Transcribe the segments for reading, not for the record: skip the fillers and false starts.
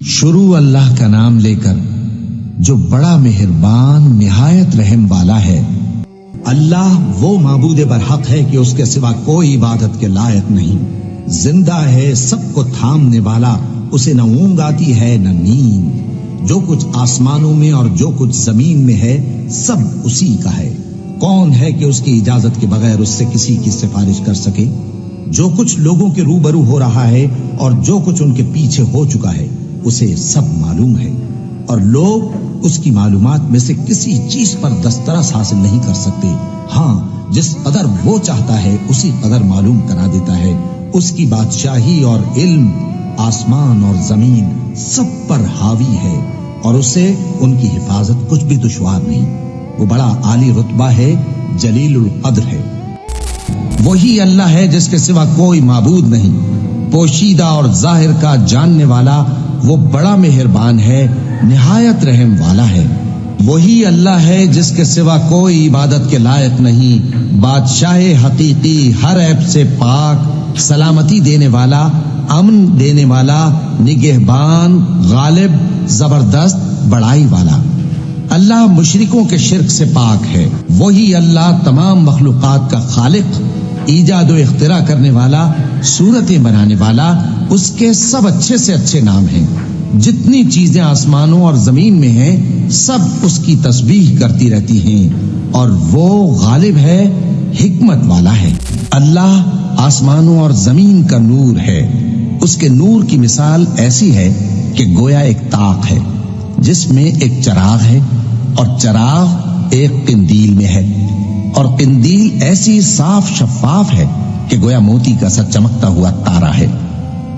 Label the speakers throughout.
Speaker 1: شروع اللہ کا نام لے کر جو بڑا مہربان نہایت رحم والا ہے۔ اللہ وہ معبود برحق ہے کہ اس کے سوا کوئی عبادت کے لائق نہیں۔ زندہ ہے، سب کو تھامنے والا، اسے نہ اونگ آتی ہے نہ نیند۔ جو کچھ آسمانوں میں اور جو کچھ زمین میں ہے سب اسی کا ہے۔ کون ہے کہ اس کی اجازت کے بغیر اس سے کسی کی سفارش کر سکے؟ جو کچھ لوگوں کے روبرو ہو رہا ہے اور جو کچھ ان کے پیچھے ہو چکا ہے اسے سب معلوم ہے، اور لوگ اس کی معلومات میں سے کسی چیز پر دسترس حاصل نہیں کر سکتے۔ ہاں، جس قدر وہ چاہتا ہے اسی قدر معلوم کرا دیتا ہے۔ اس کی بادشاہی اور علم آسمان اور زمین سب پر حاوی ہے، اور اسے ان کی حفاظت کچھ بھی دشوار نہیں۔ وہ بڑا عالی رتبہ ہے، جلیل القدر ہے۔ وہی اللہ ہے جس کے سوا کوئی معبود نہیں، پوشیدہ اور ظاہر کا جاننے والا، وہ بڑا مہربان ہے، نہایت رحم والا ہے۔ وہی اللہ ہے جس کے سوا کوئی عبادت کے لائق نہیں، بادشاہ حقیقی، ہر عیب سے پاک، سلامتی دینے والا، امن دینے والا، نگہبان، غالب، زبردست، بڑائی والا۔ اللہ مشرکوں کے شرک سے پاک ہے۔ وہی اللہ تمام مخلوقات کا خالق، ایجاد و اختراع کرنے والا، صورتیں بنانے والا۔ اس کے سب اچھے سے اچھے نام ہیں۔ جتنی چیزیں آسمانوں اور زمین میں ہیں سب اس کی تسبیح کرتی رہتی ہیں، اور وہ غالب ہے، حکمت والا ہے۔ اللہ آسمانوں اور زمین کا نور ہے۔ اس کے نور کی مثال ایسی ہے کہ گویا ایک طاق ہے جس میں ایک چراغ ہے، اور چراغ ایک قندیل میں ہے، اور قندیل ایسی صاف شفاف ہے کہ گویا موتی کا سا چمکتا ہوا تارا ہے۔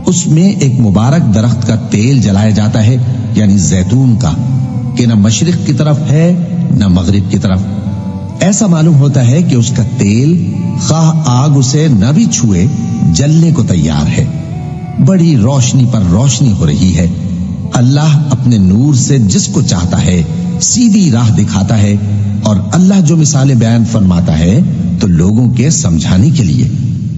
Speaker 1: اس میں ایک مبارک درخت کا تیل جلایا جاتا ہے، یعنی زیتون کا، کہ نہ مشرق کی طرف ہے نہ مغرب کی طرف۔ ایسا معلوم ہوتا ہے کہ اس کا تیل خواہ آگ اسے نہ بھی چھوئے جلنے کو تیار ہے۔ بڑی روشنی پر روشنی ہو رہی ہے۔ اللہ اپنے نور سے جس کو چاہتا ہے سیدھی راہ دکھاتا ہے، اور اللہ جو مثالیں بیان فرماتا ہے تو لوگوں کے سمجھانے کے لیے،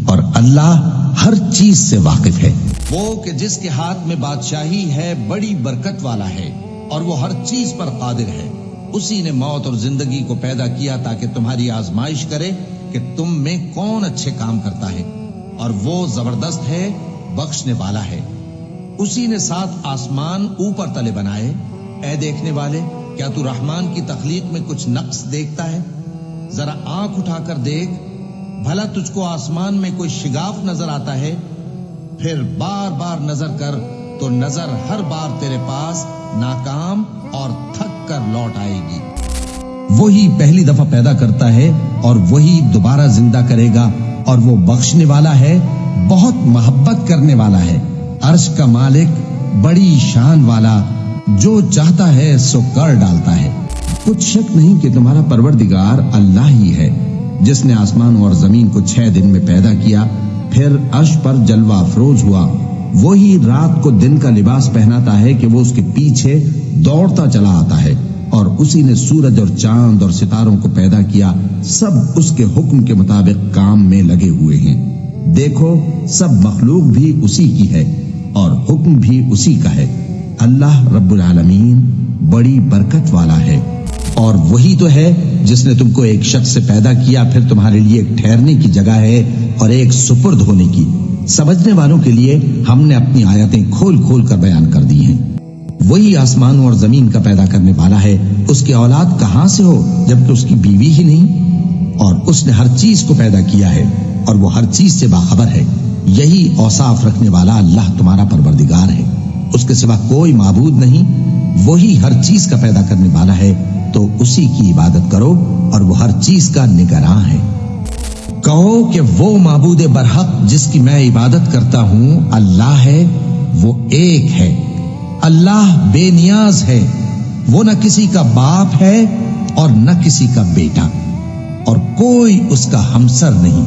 Speaker 1: اور اللہ ہر چیز سے واقف ہے۔ وہ کہ جس کے ہاتھ میں بادشاہی ہے بڑی برکت والا ہے، اور وہ ہر چیز پر قادر ہے۔ اسی نے موت اور زندگی کو پیدا کیا تاکہ تمہاری آزمائش کرے کہ تم میں کون اچھے کام کرتا ہے، اور وہ زبردست ہے، بخشنے والا ہے۔ اسی نے 7 آسمان اوپر تلے بنائے۔ اے دیکھنے والے، کیا تو رحمان کی تخلیق میں کچھ نقص دیکھتا ہے؟ ذرا آنکھ اٹھا کر دیکھ، بھلا تجھ کو آسمان میں کوئی شگاف نظر آتا ہے؟ پھر بار بار نظر کر تو نظر ہر بار تیرے پاس ناکام اور تھک کر لوٹ آئے گی۔ وہی پہلی دفعہ پیدا کرتا ہے اور وہی دوبارہ زندہ کرے گا، اور وہ بخشنے والا ہے، بہت محبت کرنے والا ہے، عرش کا مالک، بڑی شان والا، جو چاہتا ہے سو کر ڈالتا ہے۔ کچھ شک نہیں کہ تمہارا پروردگار اللہ ہی ہے، جس نے آسمانوں اور زمین کو 6 دن میں پیدا کیا، پھر عرش پر جلوہ افروز ہوا۔ وہی رات کو دن کا لباس پہناتا ہے کہ وہ اس کے پیچھے دوڑتا چلا آتا ہے، اور اسی نے سورج اور چاند اور ستاروں کو پیدا کیا، سب اس کے حکم کے مطابق کام میں لگے ہوئے ہیں۔ دیکھو، سب مخلوق بھی اسی کی ہے اور حکم بھی اسی کا ہے۔ اللہ رب العالمین بڑی برکت والا ہے۔ اور وہی تو ہے جس نے تم کو ایک شخص سے پیدا کیا، پھر تمہارے لیے ایک ٹھہرنے کی جگہ ہے اور ایک سپرد ہونے کی۔ سمجھنے والوں کے لیے ہم نے اپنی آیتیں کھول کھول کر بیان کر دی ہیں۔ وہی آسمانوں اور زمین کا پیدا کرنے والا ہے۔ اس کی اولاد کہاں سے ہو جبکہ اس کی بیوی ہی نہیں؟ اور اس نے ہر چیز کو پیدا کیا ہے، اور وہ ہر چیز سے باخبر ہے۔ یہی اوصاف رکھنے والا اللہ تمہارا پروردگار ہے، اس کے سوا کوئی معبود نہیں۔ وہی ہر چیز کا پیدا کرنے والا ہے، تو اسی کی عبادت کرو، اور وہ ہر چیز کا نگراں ہے۔ کہو کہ وہ معبود برحق جس کی میں عبادت کرتا ہوں اللہ ہے، وہ ایک ہے۔ اللہ بے نیاز ہے، وہ نہ کسی کا باپ ہے اور نہ کسی کا بیٹا، اور کوئی اس کا ہمسر نہیں۔